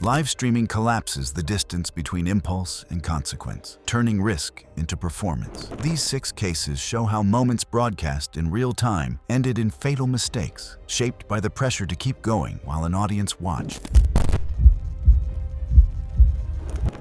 Live streaming collapses the distance between impulse and consequence, turning risk into performance. These 6 cases show how moments broadcast in real time ended in fatal mistakes, shaped by the pressure to keep going while an audience watched.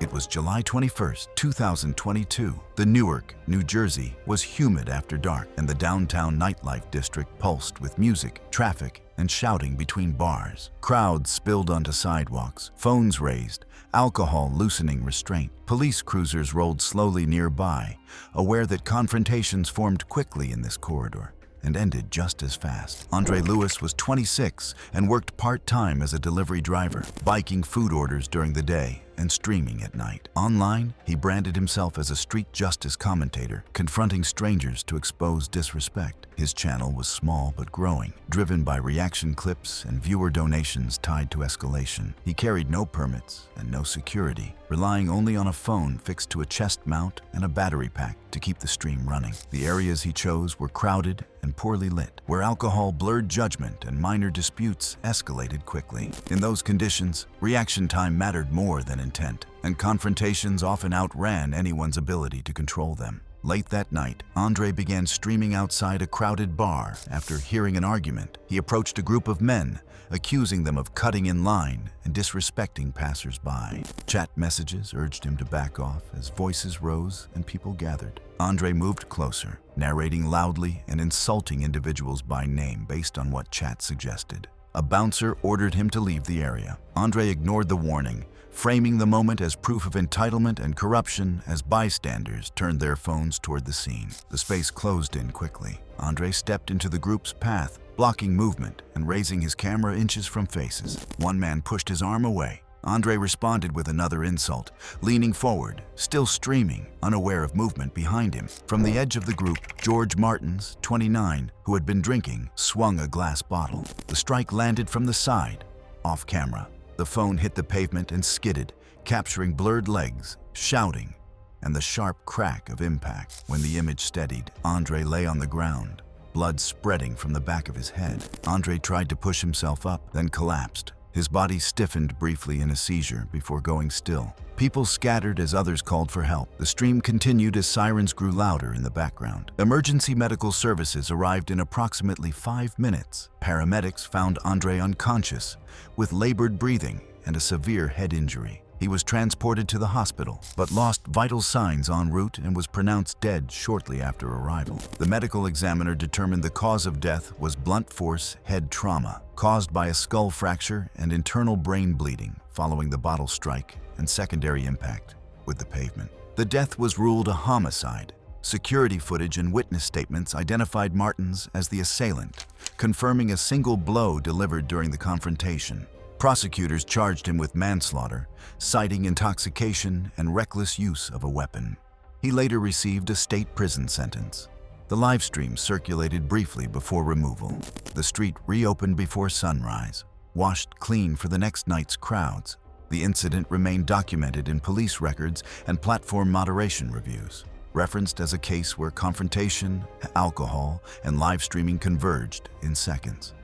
It was July 21, 2022. The Newark, New Jersey, was humid after dark, and the downtown nightlife district pulsed with music, traffic, and shouting between bars. Crowds spilled onto sidewalks, phones raised, alcohol loosening restraint. Police cruisers rolled slowly nearby, aware that confrontations formed quickly in this corridor and ended just as fast. Andre Lewis was 26 and worked part-time as a delivery driver, biking food orders during the day and streaming at night. Online, he branded himself as a street justice commentator, confronting strangers to expose disrespect. His channel was small but growing, driven by reaction clips and viewer donations tied to escalation. He carried no permits and no security, relying only on a phone fixed to a chest mount and a battery pack to keep the stream running. The areas he chose were crowded and poorly lit, where alcohol blurred judgment and minor disputes escalated quickly. In those conditions, reaction time mattered more than intent, and confrontations often outran anyone's ability to control them. Late that night, Andre began streaming outside a crowded bar. After hearing an argument, he approached a group of men, accusing them of cutting in line and disrespecting passers-by. Chat messages urged him to back off as voices rose and people gathered. Andre moved closer, narrating loudly and insulting individuals by name based on what chat suggested. A bouncer ordered him to leave the area. Andre ignored the warning, framing the moment as proof of entitlement and corruption as bystanders turned their phones toward the scene. The space closed in quickly. Andre stepped into the group's path, blocking movement and raising his camera inches from faces. One man pushed his arm away. Andre responded with another insult, leaning forward, still streaming, unaware of movement behind him. From the edge of the group, George Martins, 29, who had been drinking, swung a glass bottle. The strike landed from the side, off camera. The phone hit the pavement and skidded, capturing blurred legs, shouting, and the sharp crack of impact. When the image steadied, Andre lay on the ground, blood spreading from the back of his head. Andre tried to push himself up, then collapsed. His body stiffened briefly in a seizure before going still. People scattered as others called for help. The stream continued as sirens grew louder in the background. Emergency medical services arrived in approximately 5 minutes. Paramedics found Andre unconscious, with labored breathing and a severe head injury. He was transported to the hospital, but lost vital signs en route and was pronounced dead shortly after arrival. The medical examiner determined the cause of death was blunt force head trauma, caused by a skull fracture and internal brain bleeding following the bottle strike and secondary impact with the pavement. The death was ruled a homicide. Security footage and witness statements identified Martins as the assailant, confirming a single blow delivered during the confrontation. Prosecutors charged him with manslaughter, citing intoxication and reckless use of a weapon. He later received a state prison sentence. The live stream circulated briefly before removal. The street reopened before sunrise, washed clean for the next night's crowds. The incident remained documented in police records and platform moderation reviews, referenced as a case where confrontation, alcohol, and live streaming converged in seconds.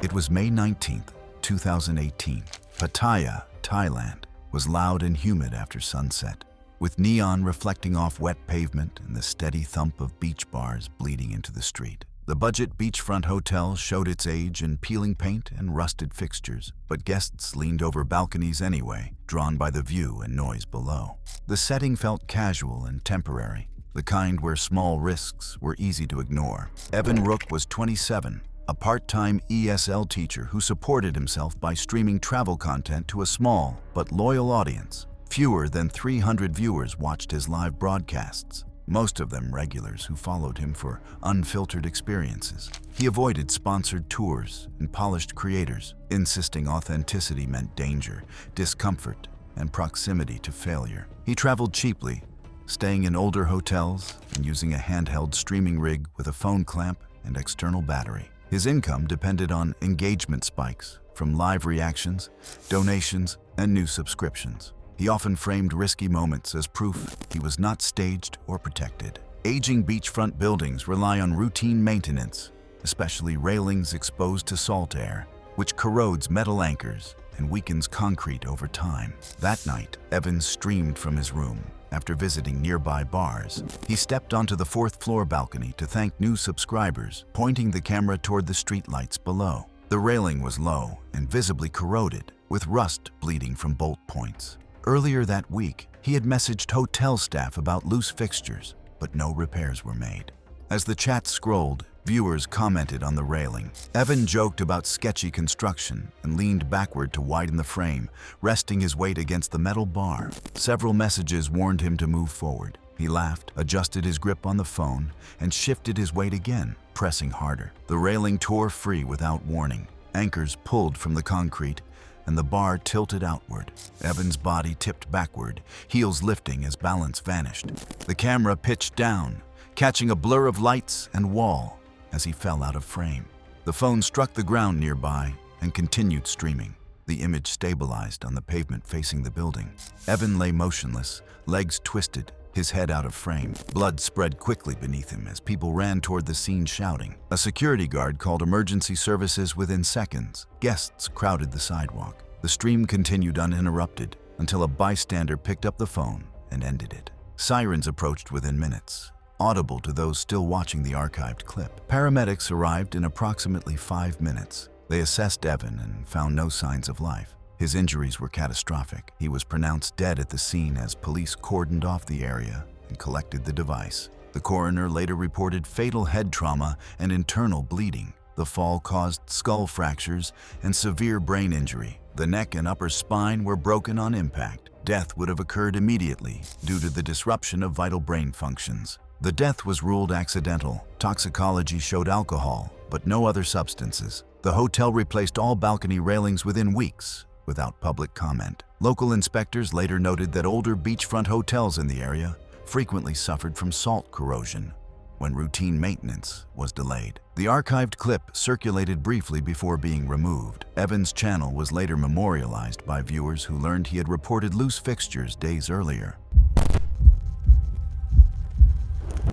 It was May 19, 2018. Pattaya, Thailand, was loud and humid after sunset, with neon reflecting off wet pavement and the steady thump of beach bars bleeding into the street. The budget beachfront hotel showed its age in peeling paint and rusted fixtures, but guests leaned over balconies anyway, drawn by the view and noise below. The setting felt casual and temporary, the kind where small risks were easy to ignore. Evan Rook was 27, a part-time ESL teacher who supported himself by streaming travel content to a small but loyal audience. Fewer than 300 viewers watched his live broadcasts, most of them regulars who followed him for unfiltered experiences. He avoided sponsored tours and polished creators, insisting authenticity meant danger, discomfort, and proximity to failure. He traveled cheaply, staying in older hotels and using a handheld streaming rig with a phone clamp and external battery. His income depended on engagement spikes from live reactions, donations, and new subscriptions. He often framed risky moments as proof he was not staged or protected. Aging beachfront buildings rely on routine maintenance, especially railings exposed to salt air, which corrodes metal anchors and weakens concrete over time. That night, Evans streamed from his room. After visiting nearby bars, he stepped onto the fourth-floor balcony to thank new subscribers, pointing the camera toward the streetlights below. The railing was low and visibly corroded, with rust bleeding from bolt points. Earlier that week, he had messaged hotel staff about loose fixtures, but no repairs were made. As the chat scrolled, viewers commented on the railing. Evan joked about sketchy construction and leaned backward to widen the frame, resting his weight against the metal bar. Several messages warned him to move forward. He laughed, adjusted his grip on the phone, and shifted his weight again, pressing harder. The railing tore free without warning. Anchors pulled from the concrete, and the bar tilted outward. Evan's body tipped backward, heels lifting as balance vanished. The camera pitched down, catching a blur of lights and wall as he fell out of frame. The phone struck the ground nearby and continued streaming. The image stabilized on the pavement facing the building. Evan lay motionless, legs twisted, his head out of frame. Blood spread quickly beneath him as people ran toward the scene shouting. A security guard called emergency services within seconds. Guests crowded the sidewalk. The stream continued uninterrupted until a bystander picked up the phone and ended it. Sirens approached within minutes, audible to those still watching the archived clip. Paramedics arrived in approximately 5 minutes. They assessed Evan and found no signs of life. His injuries were catastrophic. He was pronounced dead at the scene as police cordoned off the area and collected the device. The coroner later reported fatal head trauma and internal bleeding. The fall caused skull fractures and severe brain injury. The neck and upper spine were broken on impact. Death would have occurred immediately due to the disruption of vital brain functions. The death was ruled accidental. Toxicology showed alcohol, but no other substances. The hotel replaced all balcony railings within weeks, without public comment. Local inspectors later noted that older beachfront hotels in the area frequently suffered from salt corrosion when routine maintenance was delayed. The archived clip circulated briefly before being removed. Evan's channel was later memorialized by viewers who learned he had reported loose fixtures days earlier.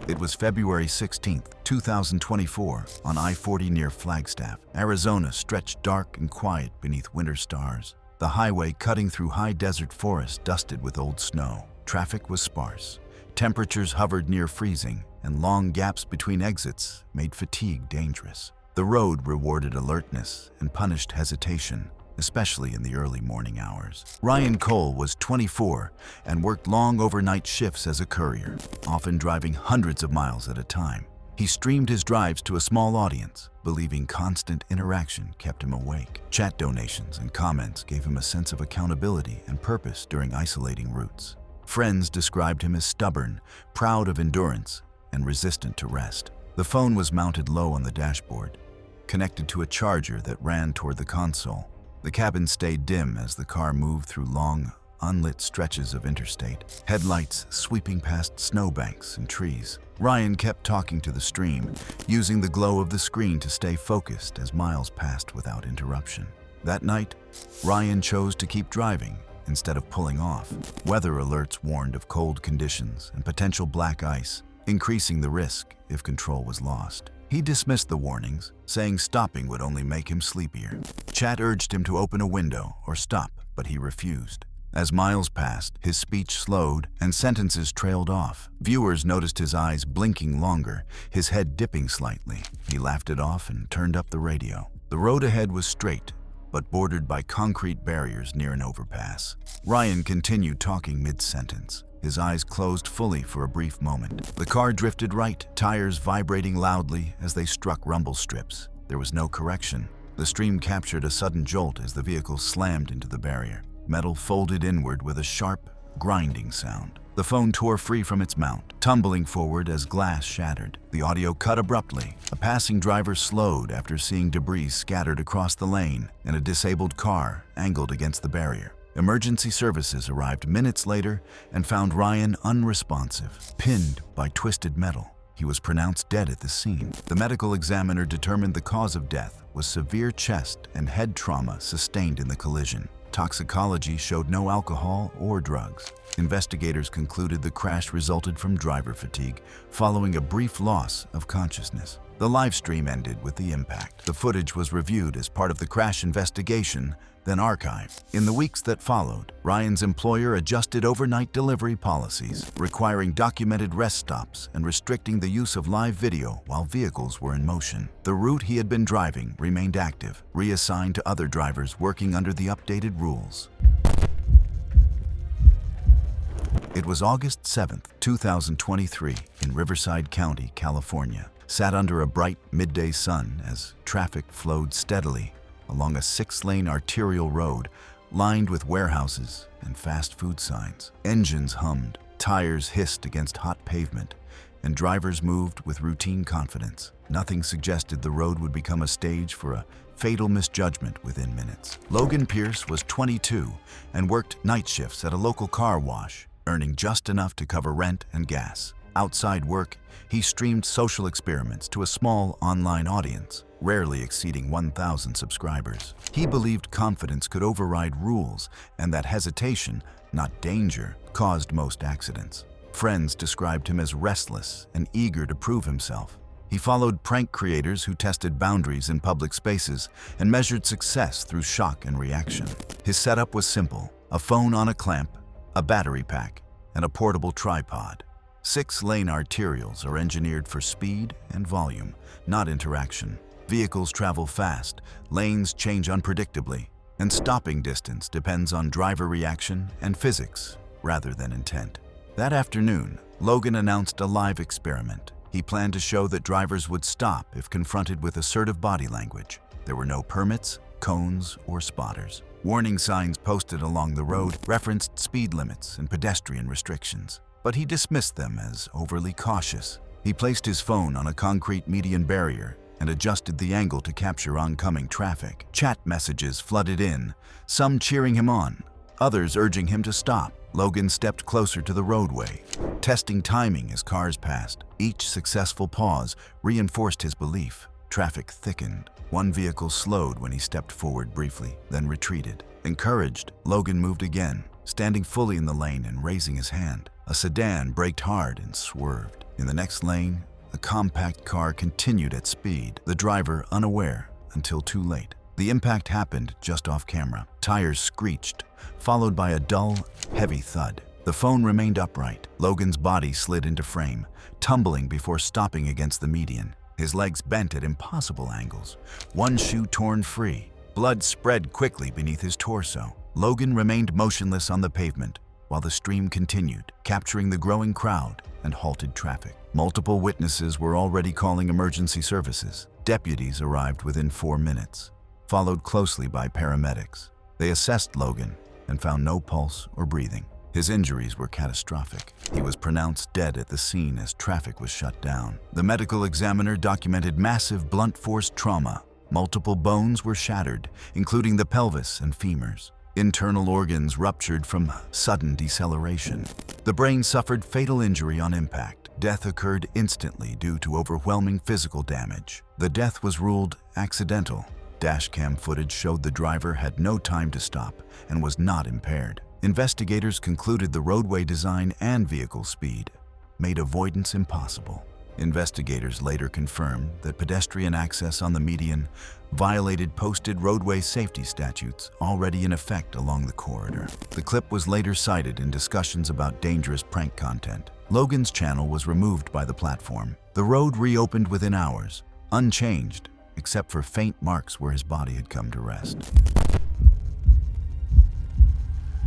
It was February 16, 2024, on I-40 near Flagstaff. Arizona stretched dark and quiet beneath winter stars. The highway cutting through high desert forest dusted with old snow. Traffic was sparse. Temperatures hovered near freezing, and long gaps between exits made fatigue dangerous. The road rewarded alertness and punished hesitation, especially in the early morning hours. Ryan Cole was 24 and worked long overnight shifts as a courier, often driving hundreds of miles at a time. He streamed his drives to a small audience, believing constant interaction kept him awake. Chat donations and comments gave him a sense of accountability and purpose during isolating routes. Friends described him as stubborn, proud of endurance, and resistant to rest. The phone was mounted low on the dashboard, connected to a charger that ran toward the console. The cabin stayed dim as the car moved through long, unlit stretches of interstate, headlights sweeping past snowbanks and trees. Ryan kept talking to the stream, using the glow of the screen to stay focused as miles passed without interruption. That night, Ryan chose to keep driving instead of pulling off. Weather alerts warned of cold conditions and potential black ice, increasing the risk if control was lost. He dismissed the warnings, saying stopping would only make him sleepier. Chat urged him to open a window or stop, but he refused. As miles passed, his speech slowed and sentences trailed off. Viewers noticed his eyes blinking longer, his head dipping slightly. He laughed it off and turned up the radio. The road ahead was straight, but bordered by concrete barriers near an overpass. Ryan continued talking mid-sentence, his eyes closed fully for a brief moment. The car drifted right, tires vibrating loudly as they struck rumble strips. There was no correction. The stream captured a sudden jolt as the vehicle slammed into the barrier. Metal folded inward with a sharp, grinding sound. The phone tore free from its mount, tumbling forward as glass shattered. The audio cut abruptly. A passing driver slowed after seeing debris scattered across the lane, and a disabled car angled against the barrier. Emergency services arrived minutes later and found Ryan unresponsive, pinned by twisted metal. He was pronounced dead at the scene. The medical examiner determined the cause of death was severe chest and head trauma sustained in the collision. Toxicology showed no alcohol or drugs. Investigators concluded the crash resulted from driver fatigue following a brief loss of consciousness. The live stream ended with the impact. The footage was reviewed as part of the crash investigation, then archived. In the weeks that followed, Ryan's employer adjusted overnight delivery policies, requiring documented rest stops and restricting the use of live video while vehicles were in motion. The route he had been driving remained active, reassigned to other drivers working under the updated rules. It was August 7, 2023, in Riverside County, California. Sat under a bright midday sun as traffic flowed steadily along a 6-lane arterial road lined with warehouses and fast food signs. Engines hummed, tires hissed against hot pavement, and drivers moved with routine confidence. Nothing suggested the road would become a stage for a fatal misjudgment within minutes. Logan Pierce was 22 and worked night shifts at a local car wash, earning just enough to cover rent and gas. Outside work, he streamed social experiments to a small online audience, rarely exceeding 1,000 subscribers. He believed confidence could override rules and that hesitation, not danger, caused most accidents. Friends described him as restless and eager to prove himself. He followed prank creators who tested boundaries in public spaces and measured success through shock and reaction. His setup was simple: a phone on a clamp, a battery pack, and a portable tripod. 6-lane arterials are engineered for speed and volume, not interaction. Vehicles travel fast, lanes change unpredictably, and stopping distance depends on driver reaction and physics rather than intent. That afternoon, Logan announced a live experiment. He planned to show that drivers would stop if confronted with assertive body language. There were no permits, cones, or spotters. Warning signs posted along the road referenced speed limits and pedestrian restrictions, but he dismissed them as overly cautious. He placed his phone on a concrete median barrier and adjusted the angle to capture oncoming traffic. Chat messages flooded in, some cheering him on, others urging him to stop. Logan stepped closer to the roadway, testing timing as cars passed. Each successful pause reinforced his belief. Traffic thickened. One vehicle slowed when he stepped forward briefly, then retreated. Encouraged, Logan moved again, standing fully in the lane and raising his hand. A sedan braked hard and swerved. In the next lane, a compact car continued at speed, the driver unaware until too late. The impact happened just off camera. Tires screeched, followed by a dull, heavy thud. The phone remained upright. Logan's body slid into frame, tumbling before stopping against the median. His legs bent at impossible angles, one shoe torn free. Blood spread quickly beneath his torso. Logan remained motionless on the pavement while the stream continued, capturing the growing crowd and halted traffic. Multiple witnesses were already calling emergency services. Deputies arrived within 4 minutes, followed closely by paramedics. They assessed Logan and found no pulse or breathing. His injuries were catastrophic. He was pronounced dead at the scene as traffic was shut down. The medical examiner documented massive blunt force trauma. Multiple bones were shattered, including the pelvis and femurs. Internal organs ruptured from sudden deceleration. The brain suffered fatal injury on impact. Death occurred instantly due to overwhelming physical damage. The death was ruled accidental. Dashcam footage showed the driver had no time to stop and was not impaired. Investigators concluded the roadway design and vehicle speed made avoidance impossible. Investigators later confirmed that pedestrian access on the median violated posted roadway safety statutes already in effect along the corridor. The clip was later cited in discussions about dangerous prank content. Logan's channel was removed by the platform. The road reopened within hours, unchanged, except for faint marks where his body had come to rest.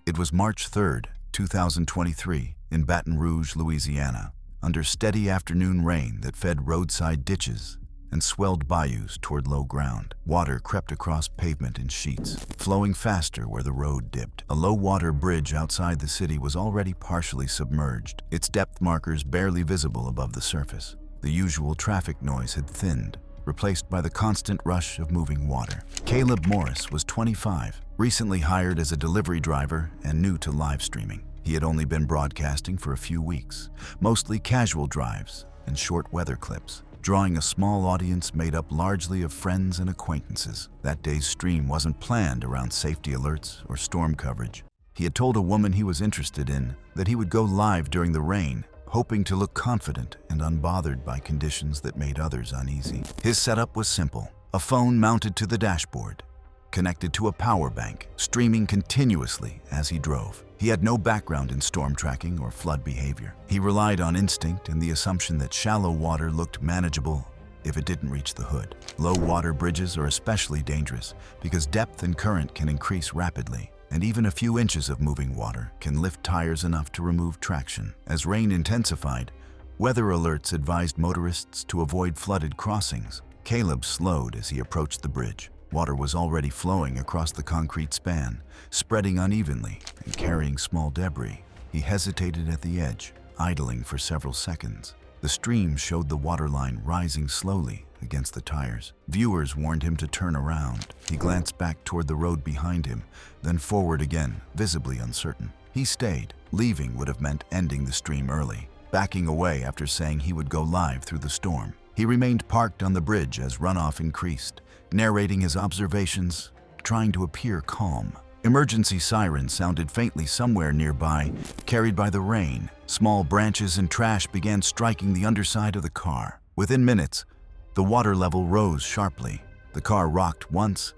It was March 3, 2023, in Baton Rouge, Louisiana, under steady afternoon rain that fed roadside ditches and swelled bayous toward low ground. Water crept across pavement in sheets, flowing faster where the road dipped. A low-water bridge outside the city was already partially submerged, its depth markers barely visible above the surface. The usual traffic noise had thinned, replaced by the constant rush of moving water. Caleb Morris was 25, recently hired as a delivery driver and new to live streaming. He had only been broadcasting for a few weeks, mostly casual drives and short weather clips, drawing a small audience made up largely of friends and acquaintances. That day's stream wasn't planned around safety alerts or storm coverage. He had told a woman he was interested in that he would go live during the rain, hoping to look confident and unbothered by conditions that made others uneasy. His setup was simple: a phone mounted to the dashboard, connected to a power bank, streaming continuously as he drove. He had no background in storm tracking or flood behavior. He relied on instinct and the assumption that shallow water looked manageable if it didn't reach the hood. Low water bridges are especially dangerous because depth and current can increase rapidly, and even a few inches of moving water can lift tires enough to remove traction. As rain intensified, weather alerts advised motorists to avoid flooded crossings. Caleb slowed as he approached the bridge. Water was already flowing across the concrete span, spreading unevenly and carrying small debris. He hesitated at the edge, idling for several seconds. The stream showed the waterline rising slowly against the tires. Viewers warned him to turn around. He glanced back toward the road behind him, then forward again, visibly uncertain. He stayed. Leaving would have meant ending the stream early, backing away after saying he would go live through the storm. He remained parked on the bridge as runoff increased, narrating his observations, trying to appear calm. Emergency sirens sounded faintly somewhere nearby, carried by the rain. Small branches and trash began striking the underside of the car. Within minutes, the water level rose sharply. The car rocked once,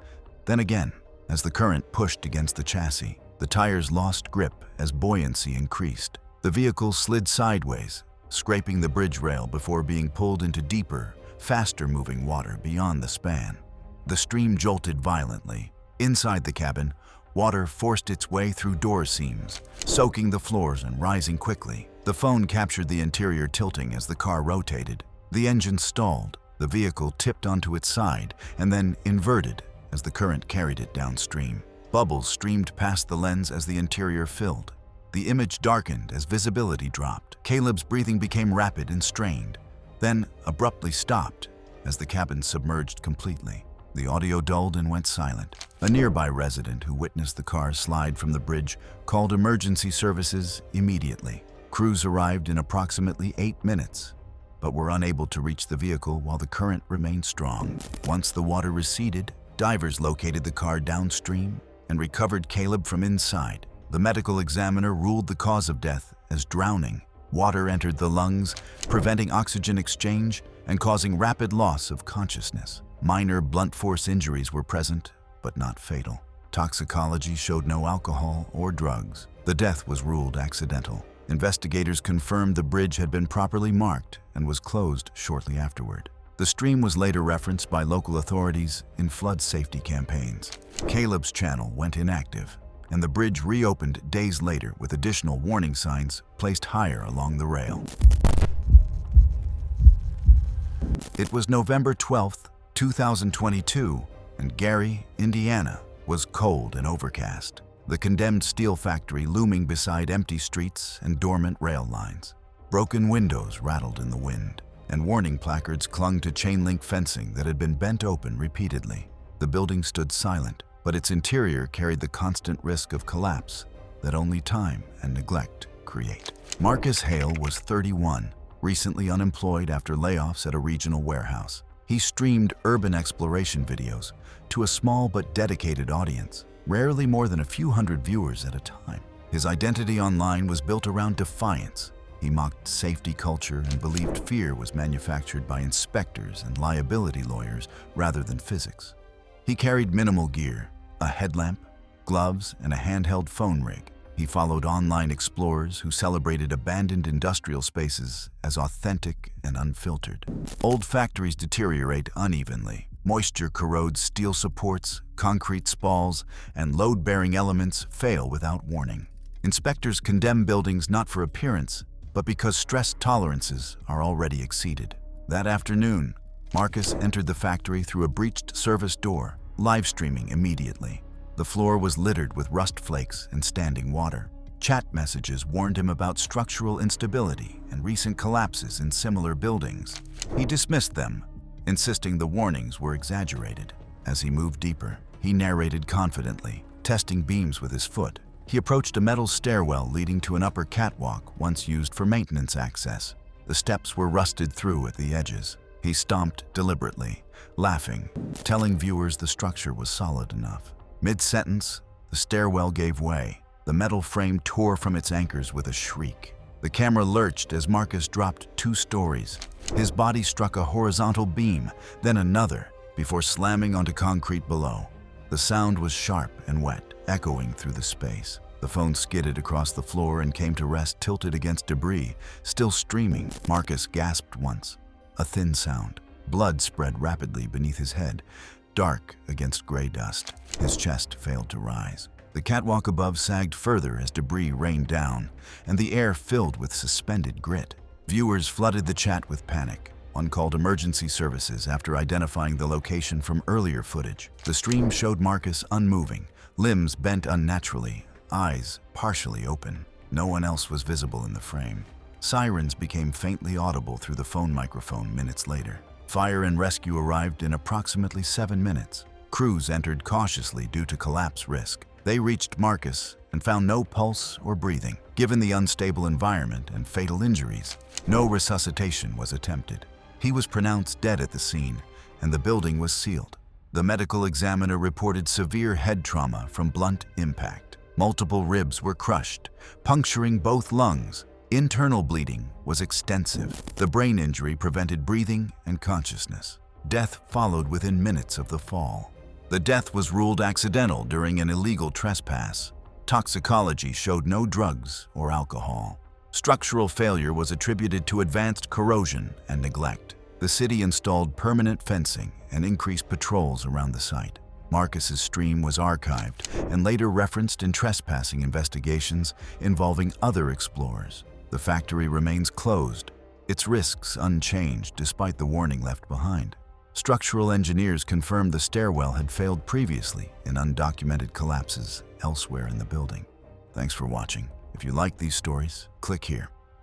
then again, as the current pushed against the chassis. The tires lost grip as buoyancy increased. The vehicle slid sideways, scraping the bridge rail before being pulled into deeper, faster-moving water beyond the span. The stream jolted violently. Inside the cabin, water forced its way through door seams, soaking the floors and rising quickly. The phone captured the interior tilting as the car rotated. The engine stalled. The vehicle tipped onto its side and then inverted as the current carried it downstream. Bubbles streamed past the lens as the interior filled. The image darkened as visibility dropped. Caleb's breathing became rapid and strained, then abruptly stopped as the cabin submerged completely. The audio dulled and went silent. A nearby resident who witnessed the car slide from the bridge called emergency services immediately. Crews arrived in approximately 8 minutes, but were unable to reach the vehicle while the current remained strong. Once the water receded, divers located the car downstream and recovered Caleb from inside. The medical examiner ruled the cause of death as drowning. Water entered the lungs, preventing oxygen exchange and causing rapid loss of consciousness. Minor blunt force injuries were present, but not fatal. Toxicology showed no alcohol or drugs. The death was ruled accidental. Investigators confirmed the bridge had been properly marked and was closed shortly afterward. The stream was later referenced by local authorities in flood safety campaigns. Caleb's channel went inactive, and the bridge reopened days later with additional warning signs placed higher along the rail. It was November 12th, 2022, and Gary, Indiana, was cold and overcast. The condemned steel factory looming beside empty streets and dormant rail lines. Broken windows rattled in the wind, and warning placards clung to chain-link fencing that had been bent open repeatedly. The building stood silent, but its interior carried the constant risk of collapse that only time and neglect create. Marcus Hale was 31, recently unemployed after layoffs at a regional warehouse. He streamed urban exploration videos to a small but dedicated audience, rarely more than a few hundred viewers at a time. His identity online was built around defiance. He mocked safety culture and believed fear was manufactured by inspectors and liability lawyers rather than physics. He carried minimal gear, a headlamp, gloves, and a handheld phone rig. He followed online explorers who celebrated abandoned industrial spaces as authentic and unfiltered. Old factories deteriorate unevenly. Moisture corrodes steel supports, concrete spalls, and load-bearing elements fail without warning. Inspectors condemn buildings not for appearance, but because stress tolerances are already exceeded. That afternoon, Marcus entered the factory through a breached service door, live streaming immediately. The floor was littered with rust flakes and standing water. Chat messages warned him about structural instability and recent collapses in similar buildings. He dismissed them, insisting the warnings were exaggerated. As he moved deeper, he narrated confidently, testing beams with his foot. He approached a metal stairwell leading to an upper catwalk once used for maintenance access. The steps were rusted through at the edges. He stomped deliberately, laughing, telling viewers the structure was solid enough. Mid-sentence, the stairwell gave way, The metal frame tore from its anchors with a shriek. The camera lurched as Marcus dropped 2 stories. His body struck a horizontal beam, then another, before slamming onto concrete below. The sound was sharp and wet, echoing through the space. The phone skidded across the floor and came to rest tilted against debris, still streaming. Marcus gasped once. A thin sound. Blood spread rapidly beneath his head, dark against gray dust. His chest failed to rise. The catwalk above sagged further as debris rained down, and the air filled with suspended grit. Viewers flooded the chat with panic. One called emergency services after identifying the location from earlier footage. The stream showed Marcus unmoving, limbs bent unnaturally, eyes partially open. No one else was visible in the frame. Sirens became faintly audible through the phone microphone minutes later. Fire and rescue arrived in approximately 7 minutes. Crews entered cautiously due to collapse risk. They reached Marcus and found no pulse or breathing. Given the unstable environment and fatal injuries, no resuscitation was attempted. He was pronounced dead at the scene, and the building was sealed. The medical examiner reported severe head trauma from blunt impact. Multiple ribs were crushed, puncturing both lungs. Internal bleeding was extensive. The brain injury prevented breathing and consciousness. Death followed within minutes of the fall. The death was ruled accidental during an illegal trespass. Toxicology showed no drugs or alcohol. Structural failure was attributed to advanced corrosion and neglect. The city installed permanent fencing and increased patrols around the site. Marcus's stream was archived and later referenced in trespassing investigations involving other explorers. The factory remains closed, its risks unchanged despite the warning left behind. Structural engineers confirmed the stairwell had failed previously in undocumented collapses elsewhere in the building. Thanks for watching. If you like these stories, click here.